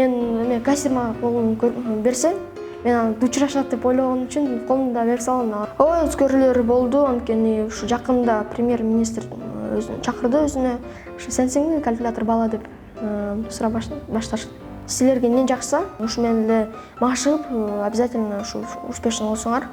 мен кассирге колун берсем, мен аны учурашат деп ойлогон үчүн колумду берип салгам. Ооба өзгөрүүлөр болду, анткени ушу жакында премьер-министр өзүн чакырды өзүнө. Ушу сенсиңби калькулятор бала деп сурап башташты. Силерге эмне жакса, ушу менен эле машыгып, обязательно ушу успешный болсоңар.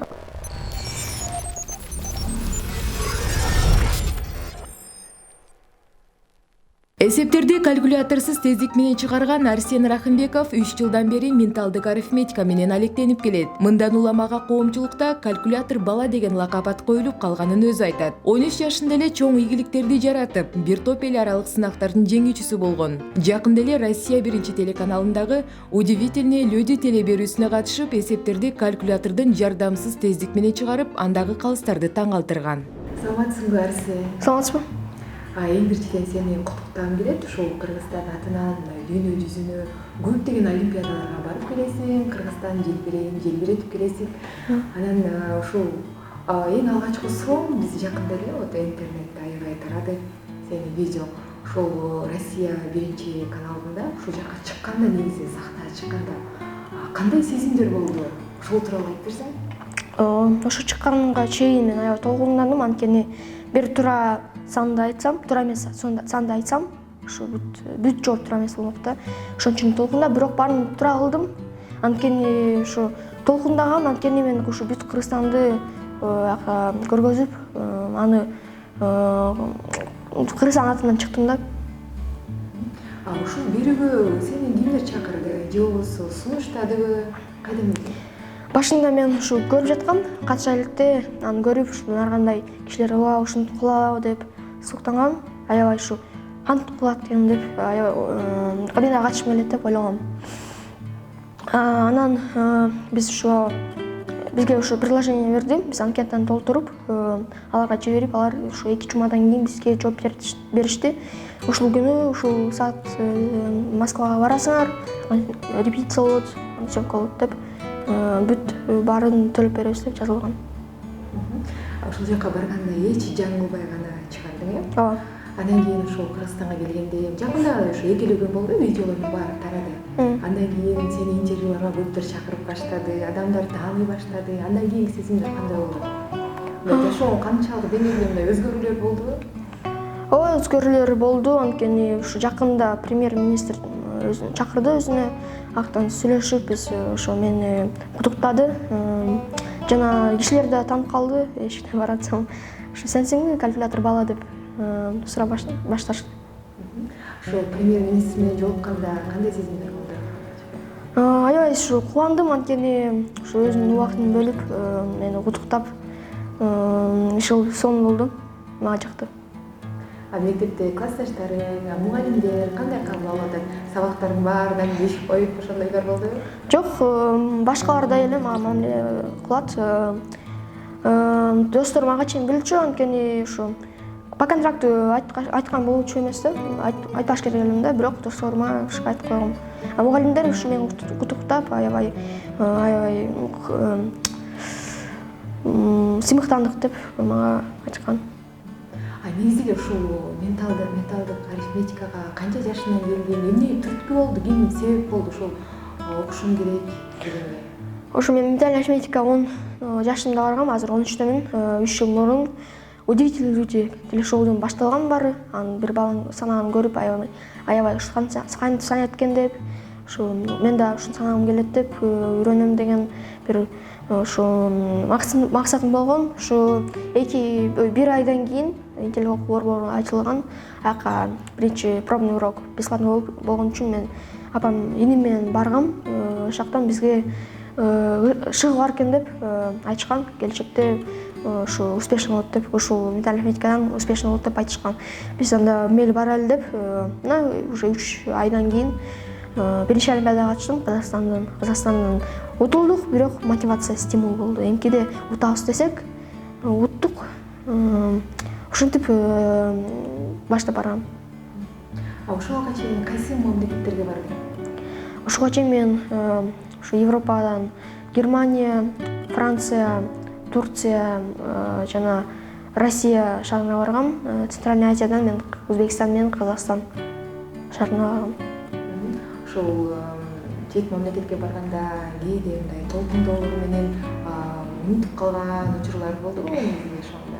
Эсептерди калькуляторсуз тездик менен чыгарган Арсен Рахимбеков 3 жылдан бери менталдык арифметика менен алектенип келет. Мындан уламага коомчулукта калькулятор бала деген лакап коюлуп калганын өзү айтат. 13 жашында эле чоң ийгиликтерди жаратып, бир топ эл аралык сынактардын жеңүүчүсү болгон. Жакында эле Россия 1 телеканалындагы Удивительные люди телеберүүсүнө катышып, эсептерди калькулятордун жардамсыз тездик менен чыгарып, андагы калыстарды таң калтырган. Саламатсыңбы, Арсен? Саламатсызбы? Эң биринчиден сени куттуктагым келет. Ушул Кыргызстан атынан дүйнө жүзүнө көптөгөн олимпиадаларга барып келесиң, Кыргызстан желбиретип келесиң. Анан ушул эң алгачкы суроом биз жакында эле интернетте аябай тарады сени видео. Ушул Россия 1 каналында ушул жака чыкканда, негизи сахнага чыкканда кандай сезимдер болду? Ушул тууралуу айтып берсең? Ошо чыкканга чейин мен аябай толкундадым, анткени бир туура санды айтсам, туура эмес санды айтсам, ушу бүт жооп туура эмес болмок да. Ошон үчүн толкундап, бирок баарын туура кылдым. Анткени ушу толкундагам, анткени мен ушу бүт Кыргызстанды көргөзүп, аны Кыргызстан атынан чыктым да. Ушул берүүгө сени кимдер чакырды? Же болбосо сунуштадыбы? Кайдан билдиң? Башында мен ушу көрүп жаткам, катыша электе, аны көрүп, ар кандай кишилер ушинтип кылабы деп суктангам, аябай ушу кантип кылат экен деп, мен да катышкым келет деп ойлогом. Анан бизге ушу предложение берди, биз анкетаны толтуруп, аларга жиберип, алар ушу 2 жумадан кийин бизге жооп беришти. Ушул күнү ушул саат Москвага барасыңар, репетиция болот, съемка болот деп, бүт баарын төлөп беребиз деп жазылган. Ушул жака барганда эч жаңылбай гана чыгардың, э? Ооба. Андан кийин ушул Кыргызстанга келгенде жакында ушу эгелеген болду, видеолордун баары тарады. Андан кийин сени интервьюларга көптөр чакырып баштады, адамдар тааный баштады. Андан кийинки сезимдер кандай болду? Жашооң канчалык деңгээлде мындай өзгөрүүлөр болдубу? Ооба, өзгөрүүлөр болду, анткени ушу жакында премьер-министр өзүн чакырды өзүнө, актан сүйлөшүп, биз ошо мени куттуктады. Жана кишилер да таанып калды, эшикте баратсам. Ушу сенсиңби калькулятор бала деп сурап башташты. Ошол премьер-министр менен жолукканда кандай сезимдер болду? Аябай ушу кубандым, анткени ушу өзүнүн убактын бөлүп мени куттуктап, ушул сонун болду, мага жакты. Мектепте классташтарың, мугалимдер кандай кабыл алып атат? Сабактардын баарынан бешик коюп ошондойлор болдубу? Жок, башкалардай эле мага мамиле кылат. Досторум ага чейин билчү, анткени ушу по контракту айткан болчу эмес да, айтпаш керек элем да, бирок досторума ушуга айтып койгом. Мугалимдер ушу мени куттуктап, аябай сыймыктандык деп мага айтышкан. Негизи эле ушул менталдык арифметикага канча жашынан келдиң? Эмне түрткү болду? Ким себеп болду ушул окушум керек дегенге? Ошо мен менталдык арифметика 10 жашымда баргам, азыр 13-төмүн. 3 жыл мурун Удивительные люди телешоудун башталган баары, анын бир баланын санаганын көрүп, аябай кантип санайт экен деп, ушу мен да ушуну санагым келет деп, үйрөнөм деген бир ушу максатым болгон. Ушу бир айдан кийин интеллект окуу борбору ачылган. Аяка биринчи пробный урок бесплатный болгон үчүн мен апам иним менен баргам. Ошоктон бизге шыгып бар экен деп айтышкан. Келечекте ушу успешный болот деп, ушул менталдык арифметикадан успешный болот деп айтышкан. Биз анда мейли барайлы деп, уже 3 айдан кийин биринчи олимпиадага катыштым. Казакстандын утулдук, бирок мотивация, стимул болду. Эмкиде утабыз десек, уттук. Ушинтип баштап баргам. Ошого чейин кайсы мамлекеттерге бардың? Ошого чейин мен ушу Европадан Германия, Франция, Турция жана Россия шаарына баргам. Центральный Азиядан мен Өзбекстан менен Казакстан шаарына баргам. Ошол чет мамлекетке барганда кээде мындай толкундоо менен унутуп калган учурлар болдубу негизи ошондо?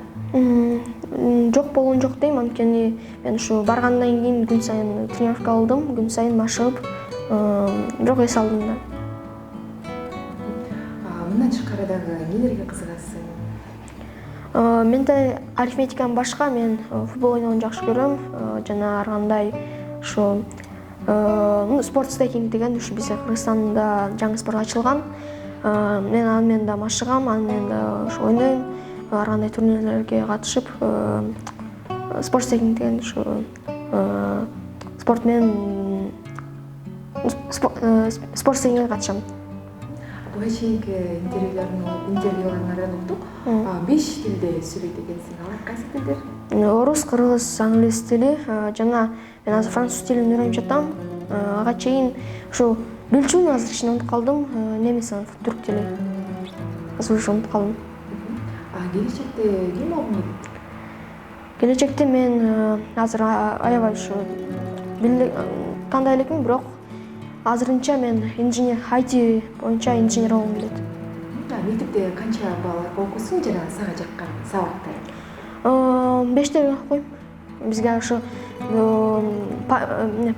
Жок болгон жок дейм, анткени мен ушу баргандан кийин күн сайын тренировка кылдым, күн сайын машыгып, бирок эс алдым да. Мындан тышкары дагы эмнелерге кызыгасың? Мен да арифметикадан башка мен футбол ойногонду жакшы көрөм, жана ар кандай ушу спорт стейкинг деген ушу бизде Кыргызстанда жаңы спорт ачылган. Мен аны менен да машыгам, аны менен да ушу ойнойм, ар кандай турнирлерге катышып, спорт стейкинг деген ушу спорт менен спорт стейкингге катышам. Буга чейинки интервьюларыңардан уктук, 5 тилде сүйлөйт экенсиң. Алар кайсы тилдер? Орус, кыргыз, англис тили, жана мен азыр француз тилин үйрөнүп жатам. Ага чейин ушу бөлчүмүн азыр кичине унутуп калдым, немис, түрк тили. Азыр ушу унутуп калдым. Келечекте ким болгуң келет? Келечекте мен азыр аябай ушу тандай элекмин, бирок азырынча мен инженер, IT боюнча инженер болгум келет. Мектепте канча баллар окусуң жана сага жаккан сабактар? 5 окуйм. Бизге ошо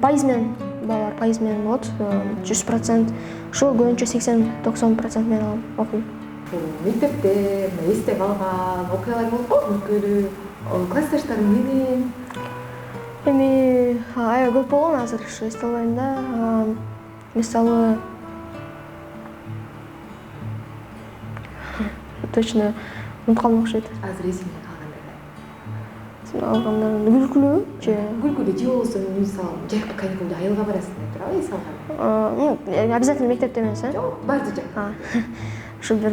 пайыз менен балдар, пайыз менен болот, 100%. Ошо көбүнчө 80-90% менен окуйм. Мектепте эсте калган окуялар болуп калдыбы өткөрүү классташтарың менен? Эми аябай көп болгон, азыр ушу эсте албайм да. Мисалы точно унутуп калдым окшойт. Азыр эсиңде Алгандар күлкүлүү же? Күлкүлүү же болбосо мисалы жайкы каникулда айылга барасың деп турабы эс алган? Обязательно мектепте эмес, Жок, баарды жак. Ушу бир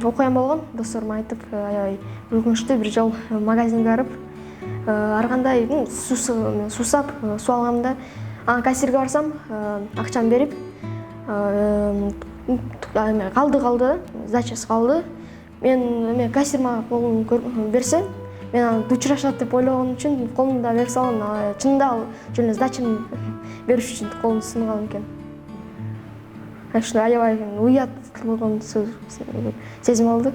окуям болгон, досторума айтып, аябай күлкүнчтүү. Бир жол магазинге барып, ар кандай суусап, суу алгамда, анан кассирге барсам, акчамды берип, калды, сдачасы калды. Мен кассир мага колун берсе, мен аны учурашат деп ойлогон үчүн колумду берип салгам. Чынында ал жөн эле сдачаны бериш үчүн колун сынган экен. Ошо аябай уят болгон сезим алды.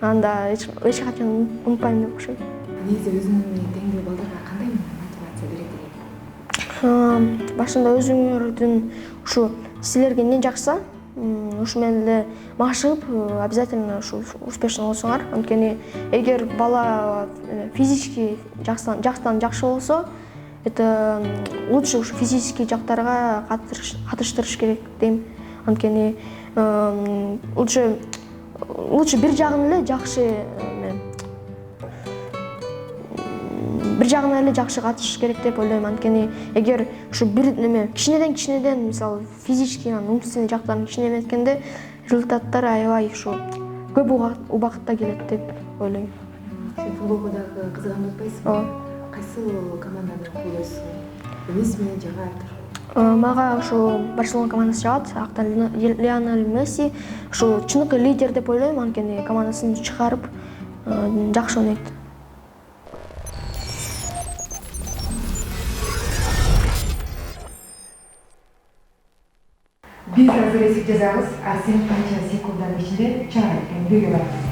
Анда эч качан унутпайм деп окшойт. Негизи өзүңүн менен теңдүү балдарга кандай мотивация берет элең? Башында өзүңөрдүн ушу силерге эмне жакса, ушу менен эле машыгып, обязательно ушу успешный болсоңар. Анткени эгер бала физически жактан жакшы болсо, это лучше ушу физический жактарга катыштырыш керек дейм. Анткени лучше бир жагын эле жакшы катышыш керек деп ойлойм. Анткени эгер ушу бир кичинеден мисалы физически, умственный жактарын кичине эметкенде результаттар аябай ушу көп убакытта келет деп ойлойм. Сен футболго дагы кызыгам деп атпайсыңбы? Кайсыл команданы колдойсуң? Эмнеси менен жагат? Мага ушу Барселона командасы жагат. Акта Лионель Месси ушу чыныкы лидер деп ойлойм, анткени командасын чыгарып жакшы ойнойт. Биз азыр эсеп жазабыз, а сен канча секунддун ичинде чыгарып кеткен бирге барасың.